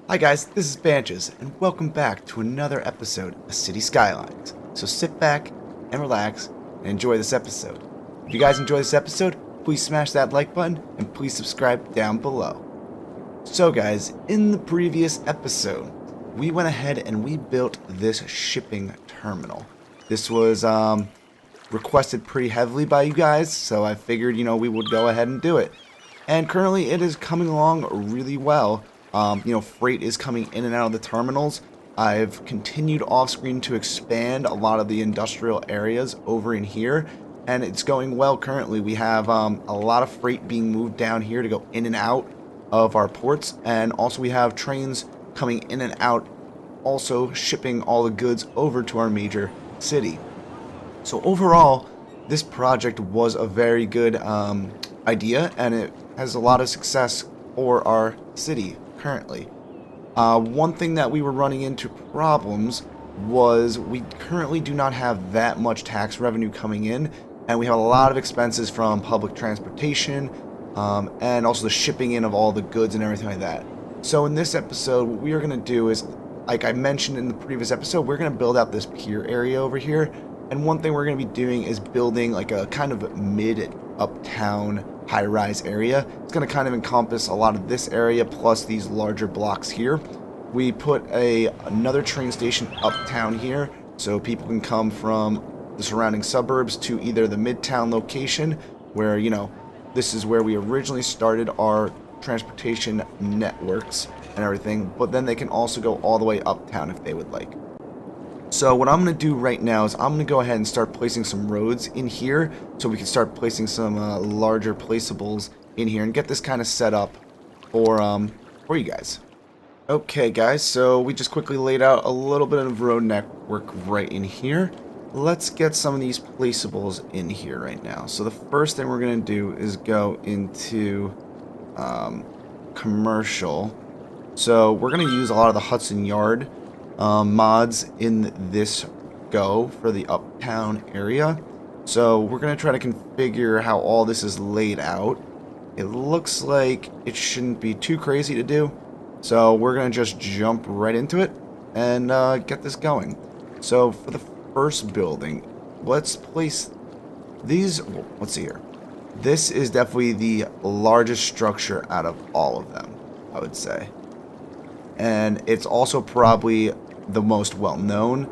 Hi guys, this is Banches, and welcome back to another episode of Cities Skylines. So sit back and relax and enjoy this episode. If you guys enjoy this episode, please smash that like button and please subscribe down below. So guys, in the previous episode, we went ahead and we built this shipping terminal. This was requested pretty heavily by you guys, so I figured, we would go ahead and do it. And currently it is coming along really well. Freight is coming in and out of the terminals. I've continued off screen to expand a lot of the industrial areas over in here, and it's going well currently. We have a lot of freight being moved down here to go in and out of our ports, and also we have trains coming in and out, also shipping all the goods over to our major city. So overall, this project was a very good idea, and it has a lot of success for our city currently. One thing that we were running into problems was we currently do not have that much tax revenue coming in, and we have a lot of expenses from public transportation and also the shipping in of all the goods and everything like that. So in this episode, what we are going to do is, like I mentioned in the previous episode, we're going to build out this pier area over here, and one thing we're going to be doing is building like a kind of mid-uptown high-rise area. It's going to kind of encompass a lot of this area plus these larger blocks here. We put another train station uptown here so people can come from the surrounding suburbs to either the midtown location where, this is where we originally started our transportation networks and everything, but then they can also go all the way uptown if they would like. So what I'm going to do right now is I'm going to go ahead and start placing some roads in here so we can start placing some larger placeables in here and get this kind of set up for you guys. Okay guys, so we just quickly laid out a little bit of road network right in here. Let's get some of these placeables in here right now. So the first thing we're going to do is go into commercial. So we're going to use a lot of the Hudson Yard mods in this go for the uptown area. So we're going to try to configure how all this is laid out. It looks like it shouldn't be too crazy to do. So we're going to just jump right into it and get this going. So for the first building, let's place these. Let's see here. This is definitely the largest structure out of all of them, I would say. And it's also probably the most well-known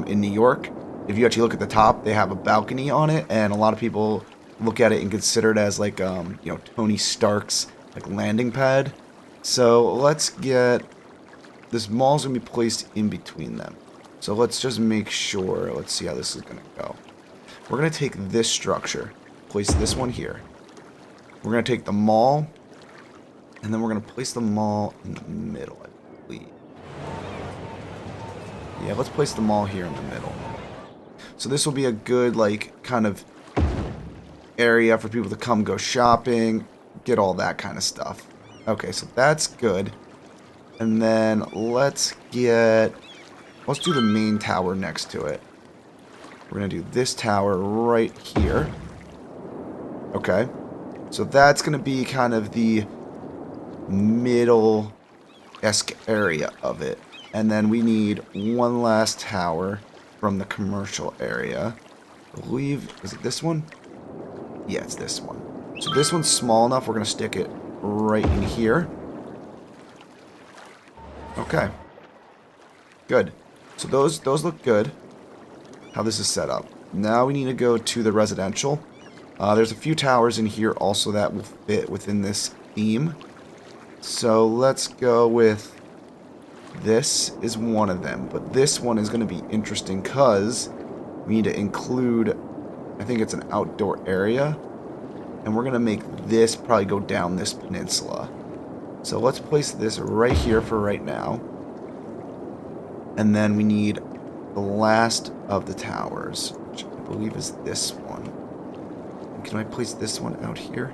in New York. If you actually look at the top, they have a balcony on it, and a lot of people look at it and consider it as like Tony Stark's like landing pad. So let's get this mall's gonna be placed in between them. So let's just make sure. Let's see how this is gonna go. We're gonna take this structure, place this one here. We're gonna take the mall, and then we're gonna place the mall in the middle, I believe. Yeah, let's place the mall here in the middle. So this will be a good, like, kind of area for people to come go shopping, get all that kind of stuff. Okay, so that's good. And then let's do the main tower next to it. We're going to do this tower right here. Okay. So that's going to be kind of the middle-esque area of it. And then we need one last tower from the commercial area. I believe, is it this one? Yeah, it's this one. So this one's small enough, we're going to stick it right in here. Okay. Good. So those look good, how this is set up. Now we need to go to the residential. There's a few towers in here also that will fit within this theme. So let's go with... This is one of them, but this one is going to be interesting because we need to include, I think it's an outdoor area, and we're going to make this probably go down this peninsula. So let's place this right here for right now. And then we need the last of the towers, which I believe is this one. Can I place this one out here?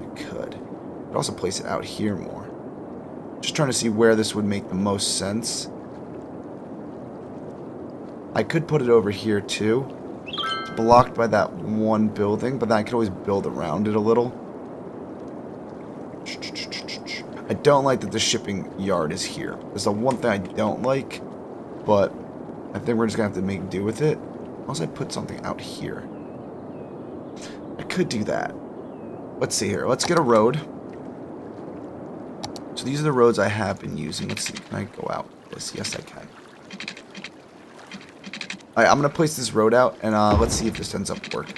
I could. I could also place it out here more. Just trying to see where this would make the most sense. I could put it over here too. It's blocked by that one building, but then I could always build around it a little. I don't like that the shipping yard is here. That's the one thing I don't like, but I think we're just going to have to make do with it. Unless I put something out here. I could do that. Let's see here. Let's get a road. So these are the roads I have been using. Let's see. Can I go out with this? Yes, I can. Alright, I'm going to place this road out, and let's see if this ends up working.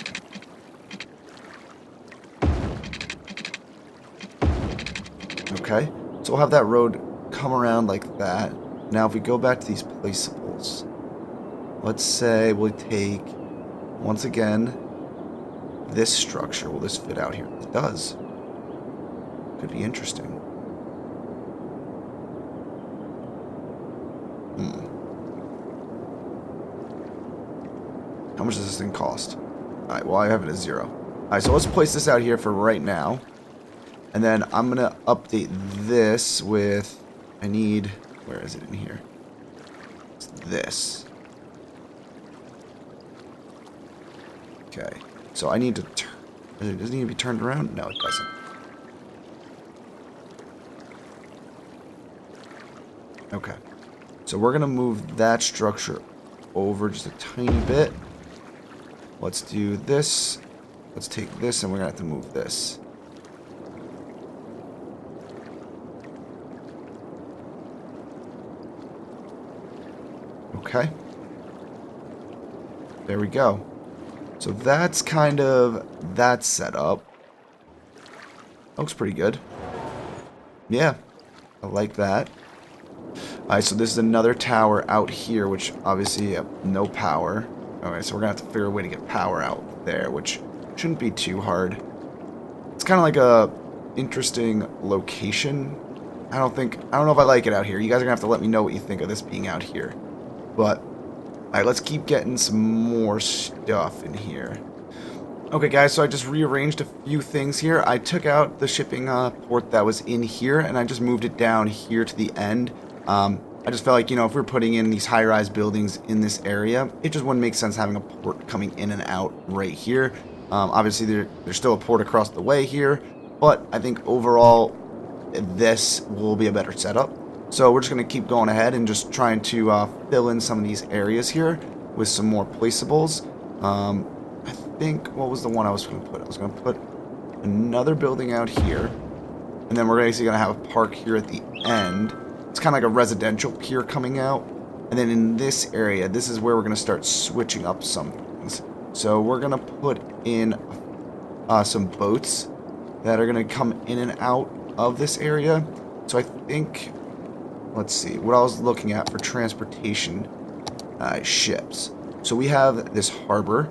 Okay. So we'll have that road come around like that. Now, if we go back to these placeables, let's say we'll take, once again, this structure. Will this fit out here? It does. Could be interesting. How much does this thing cost? Alright, well, I have it at 0. Alright, so let's place this out here for right now. And then I'm going to update this with, I need, where is it in here? It's this. Okay. So I need to turn, does it need to be turned around? No, it doesn't. Okay. So we're going to move that structure over just a tiny bit. Let's do this. Let's take this, and we're going to have to move this. Okay. There we go. So that's kind of that setup. Looks pretty good. Yeah, I like that. Alright, so this is another tower out here, which obviously no power. Alright, so we're going to have to figure a way to get power out there, which shouldn't be too hard. It's kind of like a interesting location. I don't know if I like it out here. You guys are going to have to let me know what you think of this being out here. But, alright, let's keep getting some more stuff in here. Okay, guys, so I just rearranged a few things here. I took out the shipping port that was in here, and I just moved it down here to the end. I just felt like, you know, if we're putting in these high-rise buildings in this area, it just wouldn't make sense having a port coming in and out right here. Obviously, there's still a port across the way here, but I think overall, this will be a better setup. So we're just going to keep going ahead and just trying to fill in some of these areas here with some more placeables. I think, what was the one I was going to put? I was going to put another building out here, and then we're basically going to have a park here at the end. It's kind of like a residential pier coming out. And then in this area, this is where we're going to start switching up some things. So we're going to put in some boats that are going to come in and out of this area. So I think, let's see, what I was looking at for transportation, ships. So we have this harbor,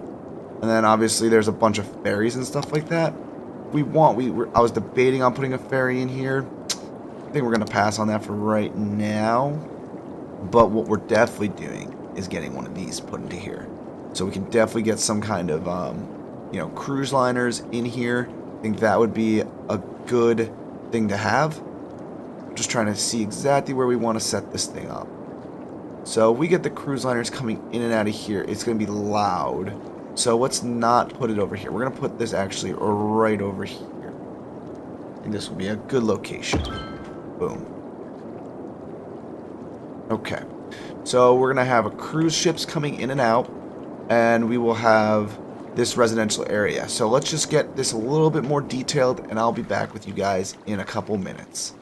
and then obviously there's a bunch of ferries and stuff like that. I was debating on putting a ferry in here. I think we're going to pass on that for right now. But what we're definitely doing is getting one of these put into here. So we can definitely get some kind of, you know, cruise liners in here. I think that would be a good thing to have. Just trying to see exactly where we want to set this thing up. So if we get the cruise liners coming in and out of here, it's going to be loud. So let's not put it over here. We're going to put this actually right over here. And this will be a good location. Boom. Okay. So we're going to have a cruise ships coming in and out. And we will have this residential area. So let's just get this a little bit more detailed, and I'll be back with you guys in a couple minutes.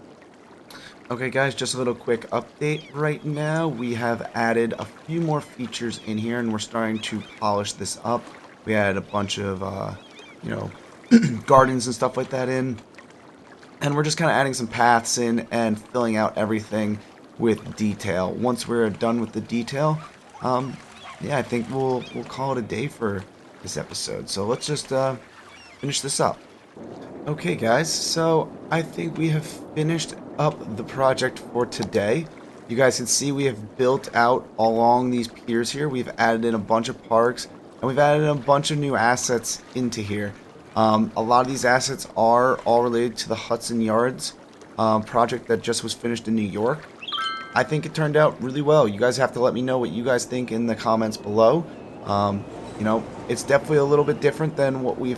Okay guys, just a little quick update. Right now we have added a few more features in here, and we're starting to polish this up. We added a bunch of, you know, gardens and stuff like that in. And we're just kind of adding some paths in and filling out everything with detail. Once we're done with the detail, yeah, I think we'll call it a day for this episode. So let's just finish this up. Okay guys, so I think we have finished up the project for today. You guys can see we have built out along these piers here. We've added in a bunch of parks, and we've added in a bunch of new assets into here. A lot of these assets are all related to the Hudson Yards project that just was finished in New York. I think it turned out really well. You guys have to let me know what you guys think in the comments below. You know, it's definitely a little bit different than what we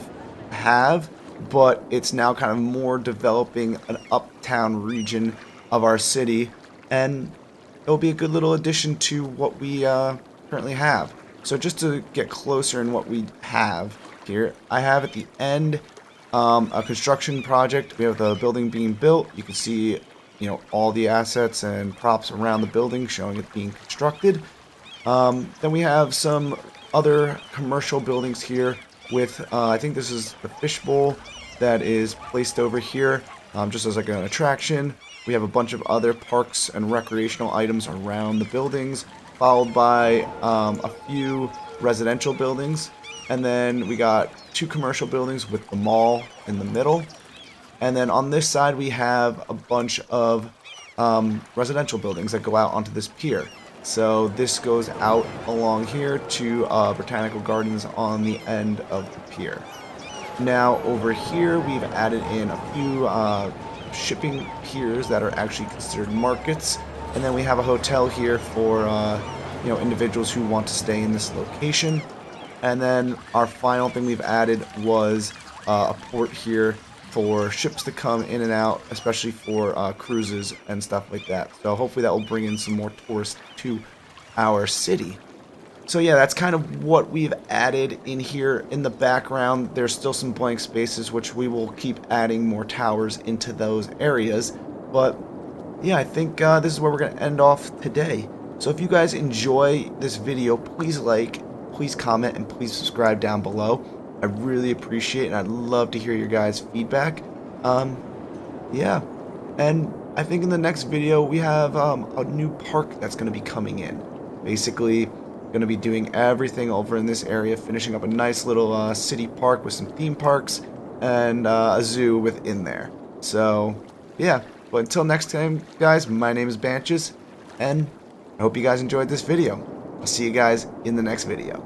have, but it's now kind of more developing an uptown region of our city, and it'll be a good little addition to what we currently have. So just to get closer in what we have here, I have at the end a construction project. We have the building being built. You can see, all the assets and props around the building showing it being constructed. Then we have some other commercial buildings here with, I think this is the fishbowl that is placed over here just as like an attraction. We have a bunch of other parks and recreational items around the buildings, followed by a few residential buildings. And then we got 2 commercial buildings with the mall in the middle. And then on this side we have a bunch of residential buildings that go out onto this pier. So this goes out along here to Botanical Gardens on the end of the pier. Now over here we've added in a few shipping piers that are actually considered markets, and then we have a hotel here for individuals who want to stay in this location. And then our final thing we've added was a port here for ships to come in and out, especially for cruises and stuff like that. So hopefully that will bring in some more tourists to our city. So yeah, that's kind of what we've added in here. In the background, there's still some blank spaces, which we will keep adding more towers into those areas. But yeah, I think this is where we're going to end off today. So if you guys enjoy this video, please like, please comment, and please subscribe down below. I really appreciate it, and I'd love to hear your guys' feedback. Yeah, and I think in the next video we have a new park that's going to be coming in. Basically, going to be doing everything over in this area, finishing up a nice little city park with some theme parks and a zoo within there. So, yeah, but until next time, guys, my name is Banches, and I hope you guys enjoyed this video. I'll see you guys in the next video.